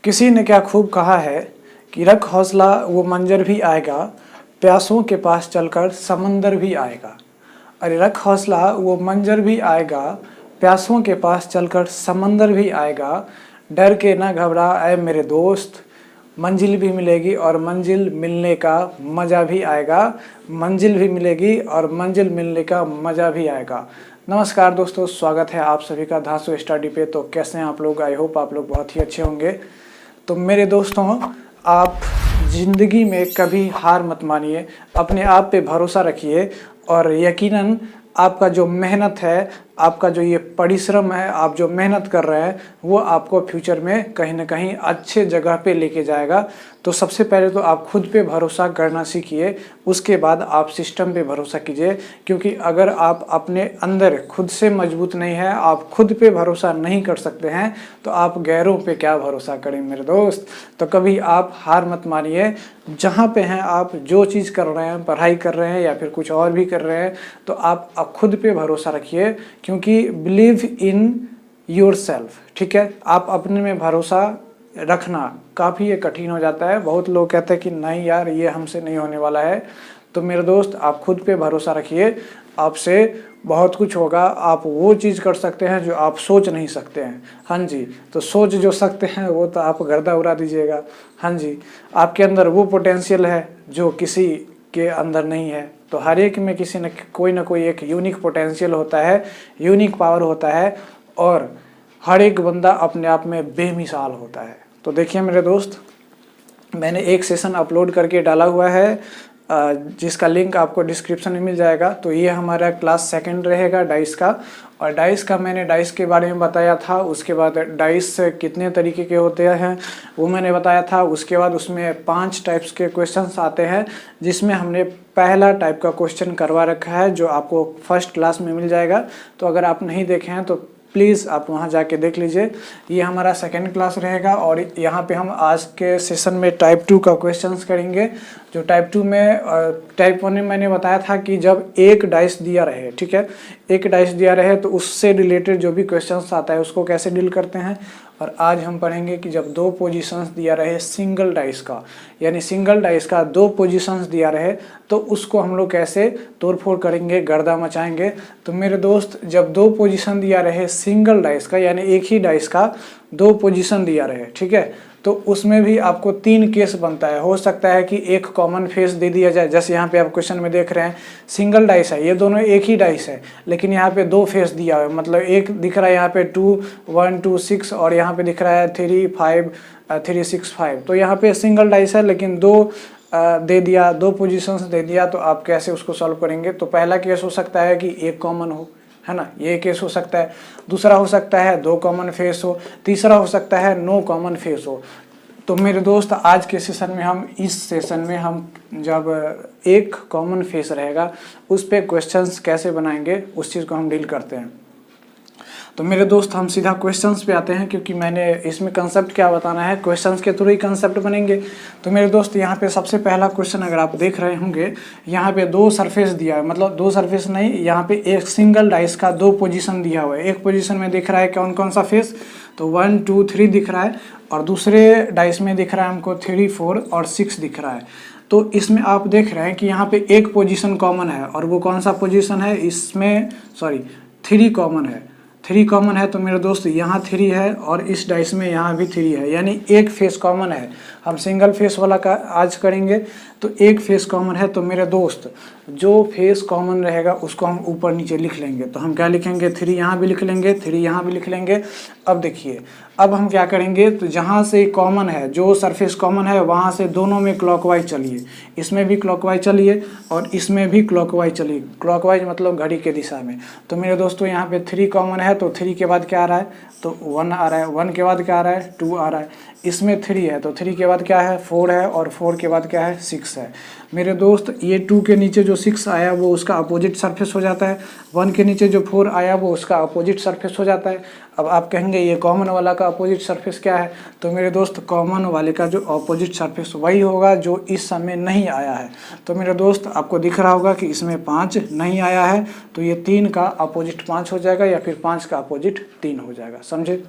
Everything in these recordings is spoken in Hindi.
किसी ने क्या खूब कहा है कि रख हौसला वो मंजर भी आएगा, प्यासों के पास चलकर समंदर भी आएगा। अरे रख हौसला वो मंजर भी आएगा, प्यासों के पास चलकर समंदर भी आएगा। डर के ना घबरा ऐ मेरे दोस्त, मंजिल भी मिलेगी और मंजिल मिलने का मज़ा भी आएगा। मंजिल भी मिलेगी और मंजिल मिलने का मज़ा भी आएगा। नमस्कार दोस्तों, स्वागत है आप सभी का धांसू स्टडी पे। तो कैसे हैं आप लोग? आई होप आप लोग बहुत ही अच्छे होंगे। तो मेरे दोस्तों, आप ज़िंदगी में कभी हार मत मानिए, अपने आप पे भरोसा रखिए और यकीनन आपका जो मेहनत है, आपका जो ये परिश्रम है, आप जो मेहनत कर रहे हैं वो आपको फ्यूचर में कहीं ना कहीं अच्छे जगह पे लेके जाएगा। तो सबसे पहले तो आप खुद पे भरोसा करना सीखिए, उसके बाद आप सिस्टम पे भरोसा कीजिए। क्योंकि अगर आप अपने अंदर खुद से मजबूत नहीं है, आप खुद पे भरोसा नहीं कर सकते हैं, तो आप गैरों पे क्या भरोसा करें मेरे दोस्त। तो कभी आप हार मत मानिए। जहाँ पे हैं आप, जो चीज़ कर रहे हैं, पढ़ाई कर रहे हैं या फिर कुछ और भी कर रहे हैं, तो आप खुद पे भरोसा रखिए। क्योंकि बिलीव इन योर सेल्फ, ठीक है। आप अपने में भरोसा रखना काफ़ी ये कठिन हो जाता है। बहुत लोग कहते हैं कि नहीं यार, ये हमसे नहीं होने वाला है। तो मेरे दोस्त, आप खुद पे भरोसा रखिए, आपसे बहुत कुछ होगा। आप वो चीज़ कर सकते हैं जो आप सोच नहीं सकते हैं। हाँ जी, तो सोच जो सकते हैं वो तो आप गर्दा उड़ा दीजिएगा। हाँ जी, आपके अंदर वो पोटेंशियल है जो किसी के अंदर नहीं है। तो हर एक में किसी न कोई एक यूनिक पोटेंशियल होता है, यूनिक पावर होता है, और हर एक बंदा अपने आप में बेमिसाल होता है। तो देखिए मेरे दोस्त, मैंने एक सेशन अपलोड करके डाला हुआ है जिसका लिंक आपको डिस्क्रिप्शन में मिल जाएगा। तो ये हमारा क्लास सेकंड रहेगा डाइस का। और डाइस का मैंने डाइस के बारे में बताया था। उसके बाद डाइस कितने तरीके के होते हैं वो मैंने बताया था। उसके बाद उसमें 5 टाइप्स के क्वेश्चंस आते हैं, जिसमें हमने पहला टाइप का क्वेश्चन करवा रखा है जो आपको फर्स्ट क्लास में मिल जाएगा। तो अगर आप नहीं देखे हैं तो प्लीज़ आप वहां जाके देख लीजिए। ये हमारा सेकंड क्लास रहेगा और यहाँ पे हम आज के सेशन में टाइप 2 का क्वेश्चंस करेंगे। जो टाइप 2 में, टाइप 1 में मैंने बताया था कि जब एक डाइस दिया रहे, ठीक है, एक डाइस दिया रहे तो उससे रिलेटेड जो भी क्वेश्चंस आता है उसको कैसे डील करते हैं। और आज हम पढ़ेंगे कि जब 2 पोजीशंस दिया रहे सिंगल डाइस का, यानी सिंगल डाइस का 2 पोजीशंस दिया रहे, तो उसको हम लोग कैसे तोड़फोड़ करेंगे, गर्दा मचाएंगे। तो मेरे दोस्त, जब 2 पोजीशन दिया रहे सिंगल डाइस का, यानी एक ही डाइस का 2 पोजीशन दिया रहे, ठीक है, तो उसमें भी आपको 3 केस बनता है। हो सकता है कि एक कॉमन फेस दे दिया जाए, जैसे यहाँ पे आप क्वेश्चन में देख रहे हैं सिंगल डाइस है, ये दोनों एक ही डाइस है, लेकिन यहाँ पे 2 फेस दिया हुआ है। मतलब एक दिख रहा है यहाँ पे 2 1 2 6 और यहाँ पे दिख रहा है 3 5 3 6 5। तो यहाँ पे सिंगल डाइस है लेकिन 2 दे दिया, 2 पोजीशंस दे दिया। तो आप कैसे उसको सॉल्व करेंगे? तो पहला केस हो सकता है कि एक कॉमन हो, है ना, ये केस हो सकता है। दूसरा हो सकता है 2 कॉमन फेस हो। तीसरा हो सकता है नो कॉमन फेस हो। तो मेरे दोस्त, आज के सेशन में इस सेशन में हम जब एक कॉमन फेस रहेगा उस पे क्वेश्चंस कैसे बनाएंगे उस चीज़ को हम डील करते हैं। तो मेरे दोस्त, हम सीधा क्वेश्चंस पे आते हैं, क्योंकि मैंने इसमें कंसेप्ट क्या बताना है, क्वेश्चंस के थ्रू ही कंसेप्ट बनेंगे। तो मेरे दोस्त, यहाँ पे सबसे पहला क्वेश्चन अगर आप देख रहे होंगे, यहाँ पे 2 सरफेस दिया है, मतलब 2 सरफेस नहीं, यहाँ पे एक सिंगल डाइस का 2 पोजीशन दिया हुआ है। एक पोजीशन में दिख रहा है कौन कौन सा फेस, तो 1 2 3 दिख रहा है, और दूसरे डाइस में दिख रहा है हमको 3 4 और 6 दिख रहा है। तो इसमें आप देख रहे हैं कि यहाँ पे एक पोजीशन कॉमन है, और वो कौन सा पोजीशन है, इसमें 3 कॉमन है। 3 कॉमन है, तो मेरे दोस्त यहाँ 3 है और इस डाइस में यहाँ भी 3 है, यानी एक फेस कॉमन है। हम सिंगल फेस वाला का आज करेंगे, तो एक फेस कॉमन है। तो मेरे दोस्त, जो फेस कॉमन रहेगा उसको हम ऊपर नीचे लिख लेंगे। तो हम क्या लिखेंगे, 3 यहाँ भी लिख लेंगे, 3 यहाँ भी लिख लेंगे। अब देखिए, अब हम क्या करेंगे, तो जहाँ से कॉमन है, जो सरफेस कॉमन है, वहाँ से दोनों में क्लॉकवाइज चलिए। इसमें भी क्लॉकवाइज चलिए और इसमें भी क्लॉकवाइज चलिए। क्लॉकवाइज मतलब घड़ी के दिशा में। तो मेरे दोस्तों, यहाँ पे 3 कॉमन है, तो 3 के बाद क्या आ रहा है, तो 1 आ रहा है। 1 के बाद क्या आ रहा है, 2 आ रहा है। इसमें 3 है, तो 3 के बाद क्या है, 4 है, और 4 के बाद क्या है, 6 है। मेरे दोस्त, ये 2 के नीचे जो 6 आया वो उसका अपोजिट सरफेस हो जाता है। 1 के नीचे जो 4 आया वो उसका अपोजिट सरफेस हो जाता है। अब आप कहेंगे ये कॉमन वाला का अपोजिट सरफेस क्या है? तो मेरे दोस्त, कॉमन वाले का जो अपोजिट सरफेस वही होगा जो इस समय नहीं आया है। तो मेरे दोस्त, आपको दिख रहा होगा कि इसमें 5 नहीं आया है, तो ये 3 का अपोजिट 5 हो जाएगा, या फिर 5 का अपोजिट 3 हो जाएगा। समझे?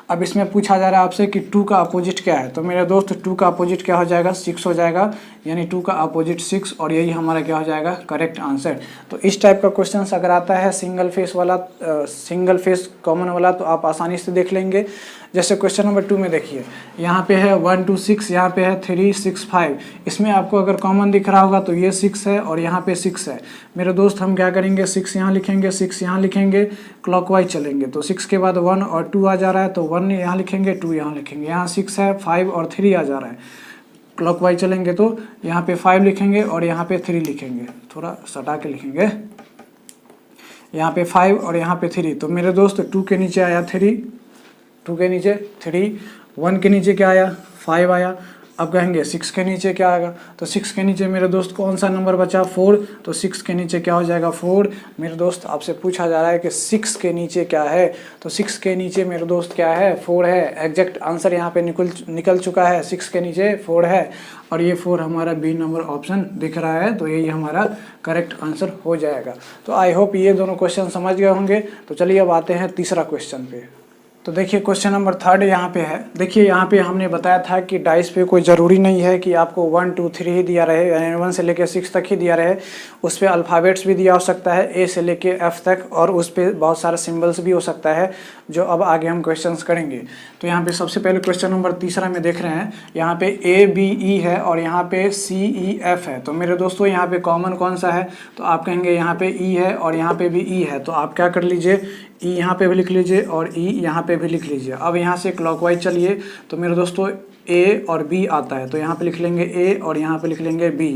अब इसमें पूछा जा रहा है आपसे कि 2 का अपोजिट क्या है, तो मेरे दोस्त 2 का अपोजिट क्या हो जाएगा, 6 हो जाएगा, यानी 2 का अपोजिट 6, और यही हमारा क्या हो जाएगा, करेक्ट आंसर। तो इस टाइप का क्वेश्चन अगर आता है सिंगल फेस वाला, सिंगल फेस कॉमन वाला, तो आप आसानी से देख लेंगे। जैसे क्वेश्चन नंबर 2 में देखिए, यहाँ पे है 1 2 6, यहाँ पे है 3 6 5। इसमें आपको अगर कॉमन दिख रहा होगा तो ये 6 है और यहाँ पे 6 है। मेरे दोस्त हम क्या करेंगे, 6 यहाँ लिखेंगे, 6 यहाँ लिखेंगे, क्लॉकवाइज चलेंगे। तो 6 के बाद 1 और 2 आ जा रहा है, तो 1 यहाँ लिखेंगे, 2 यहाँ लिखेंगे। यहाँ 6 है, 5 और 3 आ जा रहा है, क्लॉकवाइज चलेंगे तो यहाँ पे 5 लिखेंगे और यहाँ पे 3 लिखेंगे। थोड़ा सटा के लिखेंगे, यहाँ पे 5 और यहाँ पे 3। तो मेरे दोस्त 2 के नीचे आया 3, 2 के नीचे 3, 1 के नीचे क्या आया, 5 आया। अब कहेंगे 6 के नीचे क्या आएगा, तो 6 के नीचे मेरे दोस्त कौन सा नंबर बचा, 4। तो 6 के नीचे क्या हो जाएगा, 4। मेरे दोस्त आपसे पूछा जा रहा है कि 6 के नीचे क्या है, तो 6 के नीचे मेरे दोस्त क्या है, 4 है। एग्जैक्ट आंसर यहाँ पे निकल चुका है, 6 के नीचे 4 है, और ये 4 हमारा बी नंबर ऑप्शन दिख रहा है, तो यही हमारा करेक्ट आंसर हो जाएगा। तो आई होप ये दोनों क्वेश्चन समझ गए होंगे। तो चलिए अब आते हैं तीसरा क्वेश्चन पे। तो देखिए क्वेश्चन नंबर 3 यहाँ पे है। देखिए यहाँ पे हमने बताया था कि डाइस पे कोई ज़रूरी नहीं है कि आपको 1 2 3 ही दिया रहे, यानी 1 से लेकर 6 तक ही दिया रहे। उस पर अल्फ़ाबेट्स भी दिया हो सकता है, ए से लेके एफ तक, और उस पर बहुत सारे सिम्बल्स भी हो सकता है, जो अब आगे हम क्वेश्चंस करेंगे। तो यहाँ पे सबसे पहले क्वेश्चन नंबर 3 में देख रहे हैं, यहाँ पे ए बी ई है और यहाँ पे सी ई एफ है। तो मेरे दोस्तों यहाँ पे कॉमन कौन सा है, तो आप कहेंगे यहाँ पे ई है और यहाँ पे भी ई है। तो आप क्या कर लीजिए, ई यहाँ पे भी लिख लीजिए और ई यहाँ पे भी लिख लीजिए। अब यहाँ से क्लॉकवाइज चलिए, तो मेरे दोस्तों ए और बी आता है, तो यहाँ पे लिख लेंगे ए और यहाँ पे लिख लेंगे बी।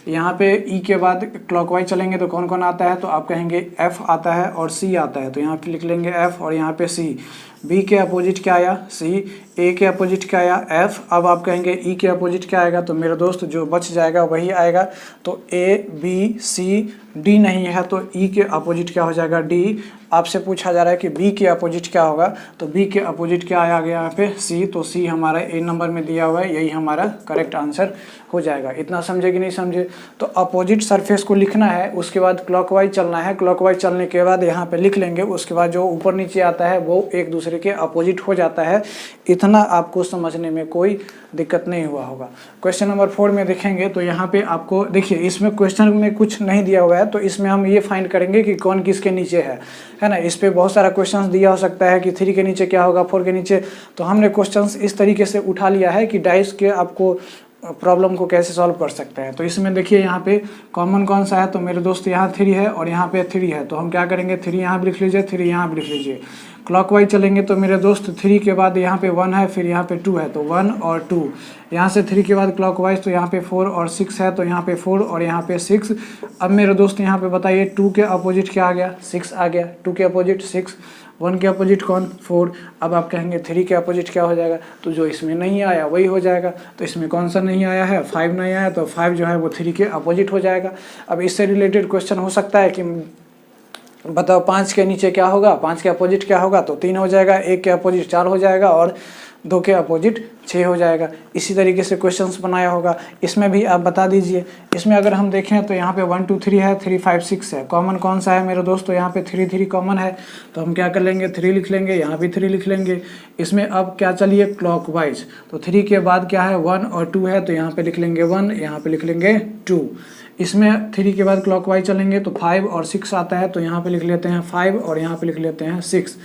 यहाँ पे ई के बाद क्लॉकवाइज चलेंगे तो कौन कौन आता है, तो आप कहेंगे एफ आता है और सी आता है, तो यहाँ पे लिख लेंगे एफ और यहाँ पे सी। बी के अपोजिट क्या आया, सी। ए के अपोजिट क्या आया, एफ। अब आप कहेंगे ई के अपोजिट क्या आएगा, तो मेरे दोस्त जो बच जाएगा वही आएगा। तो ए बी सी, डी नहीं है तो ई के अपोजिट क्या हो जाएगा, डी। आपसे पूछा जा रहा है कि बी के अपोजिट क्या होगा, तो बी के अपोजिट क्या आया गया यहाँ पे, सी। तो सी हमारा ए नंबर में दिया हुआ है, यही हमारा करेक्ट आंसर हो जाएगा। इतना समझे कि नहीं समझे। तो अपोजिट सरफेस को लिखना है, उसके बाद क्लॉकवाइज चलना है, क्लॉकवाइज चलने के बाद यहाँ पे लिख लेंगे, उसके बाद जो ऊपर नीचे आता है वो एक दूसरे के अपोजिट हो जाता है। इतना आपको समझने में कोई दिक्कत नहीं हुआ होगा। क्वेश्चन नंबर 4 में देखेंगे तो यहाँ पे आपको देखिए, इसमें क्वेश्चन में कुछ नहीं दिया हुआ है, तो इसमें हम ये फाइंड करेंगे कि कौन किसके नीचे है ना। इस पे बहुत सारा क्वेश्चंस दिया हो सकता है कि 3 के नीचे क्या होगा, 4 के नीचे। तो हमने क्वेश्चंस इस तरीके से उठा लिया है कि डाइस के आपको प्रॉब्लम को कैसे सॉल्व कर सकते हैं। तो इसमें देखिए यहाँ पे कॉमन कौन सा है, तो मेरे दोस्त यहाँ 3 है और यहाँ पे 3 है। तो हम क्या करेंगे, 3 यहाँ भी लिख लीजिए, 3 यहाँ भी लिख लीजिए। क्लॉकवाइज चलेंगे तो मेरे दोस्त 3 के बाद यहाँ पे 1 है, फिर यहाँ पे 2 है, तो 1 और 2। यहाँ से 3 के बाद क्लॉकवाइज तो यहाँ पे 4 और 6 है, तो यहाँ पे 4 और यहाँ पे 6। अब मेरे दोस्त यहाँ पे बताइए 2 के अपोजिट क्या आ गया, 6 आ गया। 2 के अपोजिट 6, 1 के अपोजिट कौन, 4। अब आप कहेंगे 3 के अपोजिट क्या हो जाएगा, तो जो इसमें नहीं आया वही हो जाएगा। तो इसमें कौन सा नहीं आया है, 5 नहीं आया, तो 5 जो है वो 3 के अपोजिट हो जाएगा। अब इससे रिलेटेड क्वेश्चन हो सकता है कि बताओ 5 के नीचे क्या होगा, 5 के अपोजिट क्या होगा, तो 3 हो जाएगा। 1 के अपोजिट 4 हो जाएगा और 2 के अपोजिट 6 हो जाएगा। इसी तरीके से क्वेश्चंस बनाया होगा, इसमें भी आप बता दीजिए। इसमें अगर हम देखें तो यहाँ पे 1 2 3 है, 3 5 6 है। कॉमन कौन सा है मेरे दोस्तों, यहाँ पे 3 3 कॉमन है, तो हम क्या कर लेंगे, 3 लिख लेंगे, यहाँ भी 3 लिख लेंगे। इसमें अब क्या चलिए क्लॉकवाइज, तो 3 के बाद क्या है, 1 और 2 है, तो यहाँ पे लिख लेंगे 1, यहाँ पे लिख लेंगे 2। इसमें 3 के बाद क्लॉकवाइज चलेंगे तो 5 और 6 आता है, तो यहाँ पे लिख लेते हैं 5 और यहाँ पे लिख लेते हैं 6।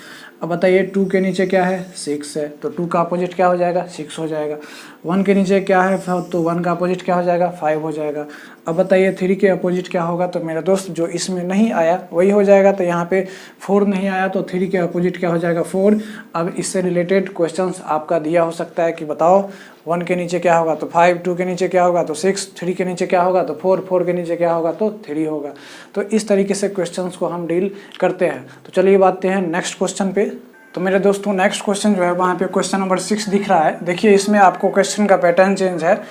अब बताइए 2 के नीचे क्या है, 6 है, तो 2 का अपोजिट क्या हो जाएगा, 6 हो जाएगा। 1 के नीचे क्या है, तो 1 का अपोजिट क्या हो जाएगा, 5 हो जाएगा। अब बताइए 3 के अपोजिट क्या होगा, तो मेरे दोस्त जो इसमें नहीं आया वही हो जाएगा। तो यहाँ पे 4 नहीं आया, तो 3 के अपोजिट क्या हो जाएगा, 4। अब इससे रिलेटेड क्वेश्चंस आपका दिया हो सकता है कि बताओ 1 के नीचे क्या होगा, तो 5, 2 के नीचे क्या होगा, तो 6, 3 के नीचे क्या होगा, तो 4, 4 के नीचे क्या होगा, तो 3 होगा। तो इस तरीके से क्वेश्चंस को हम डील करते हैं। तो चलिए बातें हैं नेक्स्ट क्वेश्चन पे। तो मेरे दोस्तों नेक्स्ट क्वेश्चन जो है वहाँ पे क्वेश्चन नंबर 6 दिख रहा है। देखिए इसमें आपको क्वेश्चन का पैटर्न चेंज है,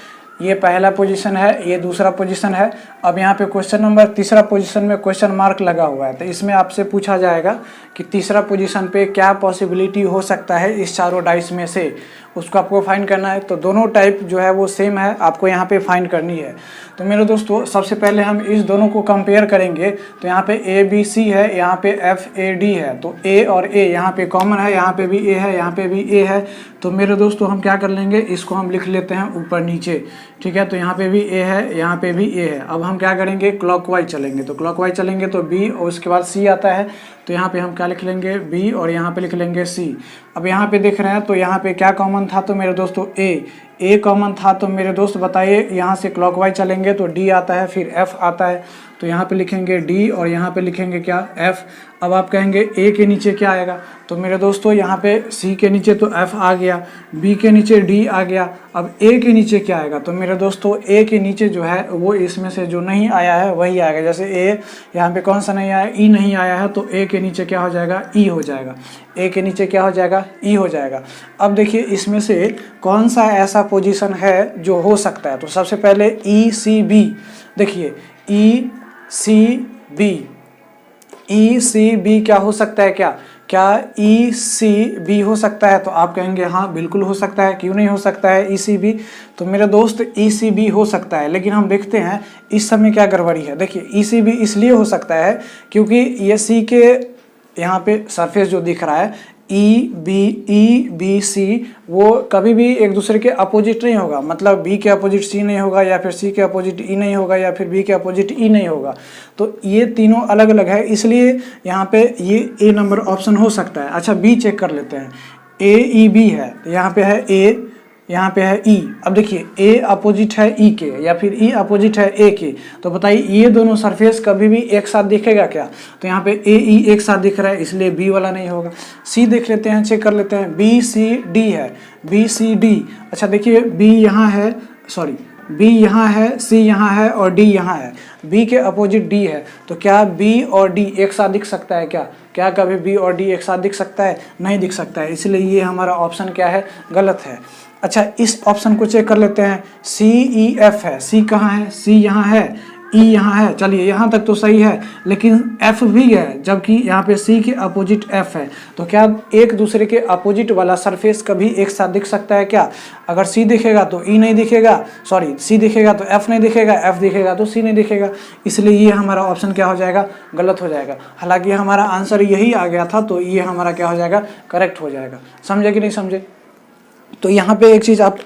ये पहला पोजीशन है, ये दूसरा पोजीशन है। अब यहाँ पे क्वेश्चन नंबर तीसरा पोजीशन में क्वेश्चन मार्क लगा हुआ है, तो इसमें आपसे पूछा जाएगा कि तीसरा पोजीशन पे क्या पॉसिबिलिटी हो सकता है इस चारों डाइस में से, उसको आपको फाइंड करना है। तो दोनों टाइप जो है वो सेम है, आपको यहाँ पे फाइंड करनी है। तो मेरे दोस्तों सबसे पहले हम इस दोनों को कंपेयर करेंगे। तो यहाँ पे ABC है, यहाँ पे FAD है, तो A और A यहाँ पे कॉमन है, यहाँ पे भी A है, यहाँ पे भी A है। तो मेरे दोस्तों हम क्या कर लेंगे, इसको हम लिख लेते हैं ऊपर नीचे, ठीक है। तो यहाँ पे भी A है, यहाँ पे भी A है। अब हम क्या करेंगे, क्लॉकवाइज चलेंगे। तो क्लॉकवाइज चलेंगे तो B और उसके बाद C आता है, तो यहाँ पे हम क्या लिख लेंगे, B और यहाँ पे लिख लेंगे C। अब यहाँ पे देख रहे हैं तो यहाँ पे क्या कॉमन था, तो मेरे दोस्तों A कॉमन था। तो मेरे दोस्त बताइए, यहाँ से क्लॉकवाइज चलेंगे तो D आता है, फिर F आता है, तो यहाँ पे लिखेंगे D और यहाँ पे लिखेंगे क्या, F। अब आप कहेंगे A के नीचे क्या आएगा, तो मेरे दोस्तों यहाँ पे C के नीचे तो F आ गया, B के नीचे D आ गया। अब A के नीचे क्या आएगा, तो मेरे दोस्तों A के नीचे जो है वो इसमें से जो नहीं आया है वही आएगा। जैसे A यहाँ पे कौन सा नहीं आया, E नहीं आया है, तो A के नीचे क्या हो जाएगा, E हो जाएगा। A के नीचे क्या हो जाएगा, E हो जाएगा। अब देखिए इसमें से कौन सा ऐसा पोजीशन है जो हो सकता है। तो सबसे पहले ECB, देखिए ECB क्या हो सकता है, क्या ECB हो सकता है। तो आप कहेंगे हाँ बिल्कुल हो सकता है, क्यों नहीं हो सकता है ECB। तो मेरे दोस्त ECB हो सकता है, लेकिन हम देखते हैं इस समय क्या गड़बड़ी है। देखिए ECB इसलिए हो सकता है क्योंकि ये C के यहाँ पे सरफेस जो दिख रहा है EBC वो कभी भी एक दूसरे के अपोजिट नहीं होगा। मतलब B के अपोजिट C नहीं होगा, या फिर C के अपोजिट E नहीं होगा, या फिर B के अपोजिट E नहीं होगा। तो ये तीनों अलग अलग है, इसलिए यहाँ पे ये A नंबर ऑप्शन हो सकता है। अच्छा B चेक कर लेते हैं, AEB है, यहाँ पे है A, यहाँ पे है E। अब देखिए A अपोजिट है E के, या फिर E अपोजिट है A के, तो बताइए ये दोनों सरफेस कभी भी एक साथ दिखेगा क्या। तो यहाँ पे AE एक साथ दिख रहा है, इसलिए B वाला नहीं होगा। C देख लेते हैं, चेक कर लेते हैं, BCD है, BCD। अच्छा देखिए B यहाँ है, सॉरी B यहाँ है, C यहाँ है और D यहाँ है। B के अपोजिट D है, तो क्या B और D एक साथ दिख सकता है क्या कभी B और D एक साथ दिख सकता है, नहीं दिख सकता है। इसलिए ये हमारा ऑप्शन क्या है, गलत है। अच्छा इस ऑप्शन को चेक कर लेते हैं, CEF है, C कहाँ है, C यहाँ है, E यहाँ है। चलिए यहाँ तक तो सही है, लेकिन F भी है, जबकि यहाँ पे C के अपोजिट F है। तो क्या एक दूसरे के अपोजिट वाला सरफेस कभी एक साथ दिख सकता है क्या। अगर C दिखेगा तो E नहीं दिखेगा, सॉरी C दिखेगा तो F नहीं दिखेगा, F दिखेगा तो C नहीं दिखेगा। इसलिए ये हमारा ऑप्शन क्या हो जाएगा, गलत हो जाएगा। हालांकि हमारा आंसर यही आ गया था, तो ये हमारा क्या हो जाएगा, करेक्ट हो जाएगा। समझे कि नहीं समझे। तो यहाँ पे एक चीज़ आप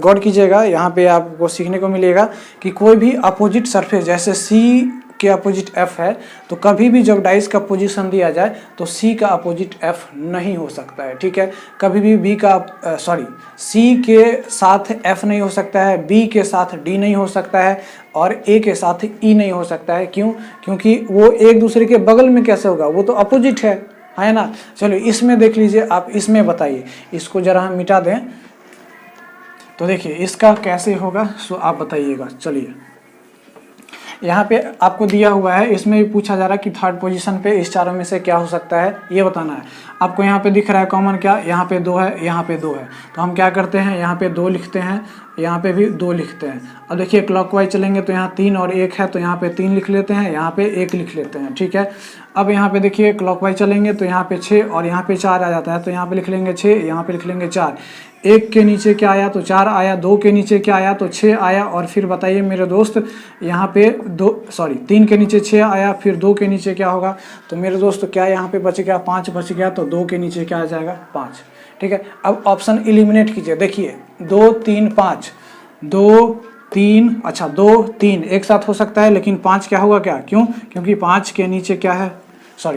गौर कीजिएगा, यहाँ पे आपको सीखने को मिलेगा कि कोई भी अपोजिट सरफेस, जैसे C के अपोजिट F है, तो कभी भी जब डाइस का पोजीशन दिया जाए तो C का अपोजिट F नहीं हो सकता है, ठीक है। कभी भी C के साथ F नहीं हो सकता है, B के साथ D नहीं हो सकता है, और A के साथ E नहीं हो सकता है। क्यों, क्योंकि वो एक दूसरे के बगल में कैसे होगा, वो तो अपोजिट है ना। चलो इसमें देख लीजिए, आप इसमें बताइए, इसको जरा हम मिटा दें। तो देखिए इसका कैसे होगा, सो आप बताइएगा। चलिए यहाँ पे आपको दिया हुआ है, इसमें भी पूछा जा रहा है कि थर्ड पोजीशन पे इस चारों में से क्या हो सकता है, ये बताना है आपको। यहाँ पे दिख रहा है कॉमन क्या, यहाँ पे 2 है, यहाँ पे 2 है, तो हम क्या करते हैं, यहाँ पे 2 लिखते हैं, यहाँ पे भी 2 लिखते हैं। अब देखिए क्लॉकवाइज चलेंगे तो यहाँ 3 और 1 है, तो यहाँ पे 3 लिख लेते हैं, यहाँ पे 1 लिख लेते हैं, ठीक है। अब यहाँ पे देखिए क्लॉकवाइज चलेंगे तो यहाँ पे 6 और यहाँ पे 4 आ जाता है, तो यहाँ पे लिख लेंगे 6, यहाँ पे लिख लेंगे 4। 1 के नीचे क्या आया, तो 4 आया। 2 के नीचे क्या आया, तो 6 आया। और फिर बताइए मेरे दोस्त, यहाँ पे 3 के नीचे 6 आया, फिर 2 के नीचे क्या होगा, तो मेरे दोस्त क्या यहाँ पे बच गया, 5 बच गया। तो 2 के नीचे क्या आ जाएगा, 5, ठीक है। अब ऑप्शन एलिमिनेट कीजिए, देखिए 2 3 5, 2 3, अच्छा 2 3 एक साथ हो सकता है, लेकिन 5 क्या होगा क्या, क्यों, क्योंकि 5 के नीचे क्या है,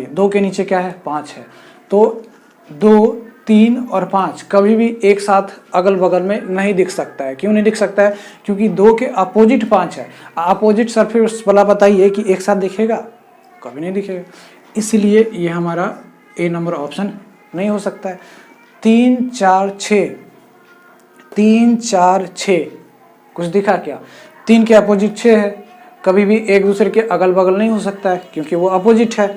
2 के नीचे क्या है, 5 है। तो 2 3 और 5 कभी भी एक साथ अगल बगल में नहीं दिख सकता है। क्यों नहीं दिख सकता है, क्योंकि 2 के अपोजिट 5 है। अपोजिट सरफेस वाला बताइए कि एक साथ दिखेगा, कभी नहीं दिखेगा। इसलिए ये हमारा ए नंबर ऑप्शन नहीं हो सकता है। 3 4 6, 3 4 6 कुछ दिखा क्या, 3 के अपोजिट 6 है, कभी भी एक दूसरे के अगल बगल नहीं हो सकता है, क्योंकि वो अपोजिट है।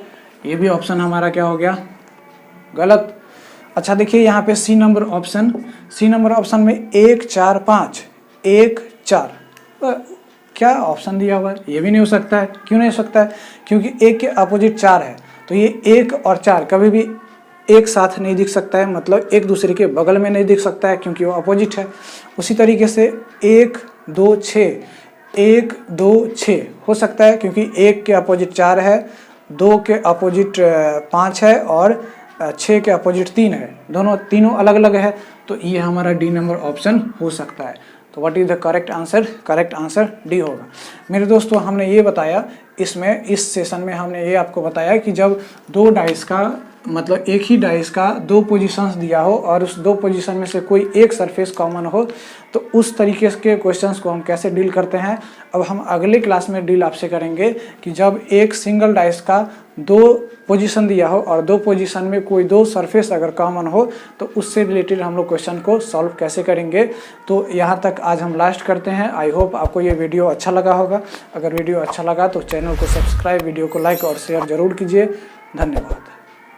ये भी ऑप्शन हमारा क्या हो गया, गलत। अच्छा देखिए यहाँ पे सी नंबर ऑप्शन में 1 4 5, 1 4 क्या ऑप्शन दिया हुआ है, ये भी नहीं हो सकता है। क्यों नहीं हो सकता है? क्योंकि एक के अपोजिट 4 है, तो ये 1 और 4 कभी भी एक साथ नहीं दिख सकता है, मतलब एक दूसरे के बगल में नहीं दिख सकता है क्योंकि वो अपोजिट है। उसी तरीके से 1 2 6 1 2 6 हो सकता है क्योंकि 1 के अपोजिट 4 है, 2 के अपोजिट 5 है और 6 के अपोजिट 3 है, तीनों अलग अलग है, तो ये हमारा डी नंबर ऑप्शन हो सकता है। तो what is the correct answer? Correct answer D होगा। मेरे दोस्तों, हमने ये बताया इस सेशन में हमने ये आपको बताया कि जब दो डाइस का मतलब एक ही डाइस का 2 पोजीशंस दिया हो और उस 2 पोजीशन में से कोई एक सरफेस कॉमन हो, तो उस तरीके के क्वेश्चंस को हम कैसे डील करते हैं, अब हम अगले क्लास में डील आपसे करेंगे कि जब एक सिंगल डाइस का 2 पोजीशन दिया हो और 2 पोजीशन में कोई 2 सरफेस अगर कॉमन हो तो उससे रिलेटेड हम लोग क्वेश्चन को सॉल्व कैसे करेंगे। तो यहाँ तक आज हम लास्ट करते हैं। आई होप आपको ये वीडियो अच्छा लगा होगा। अगर वीडियो अच्छा लगा तो चैनल को सब्सक्राइब, वीडियो को लाइक और शेयर जरूर कीजिए। धन्यवाद।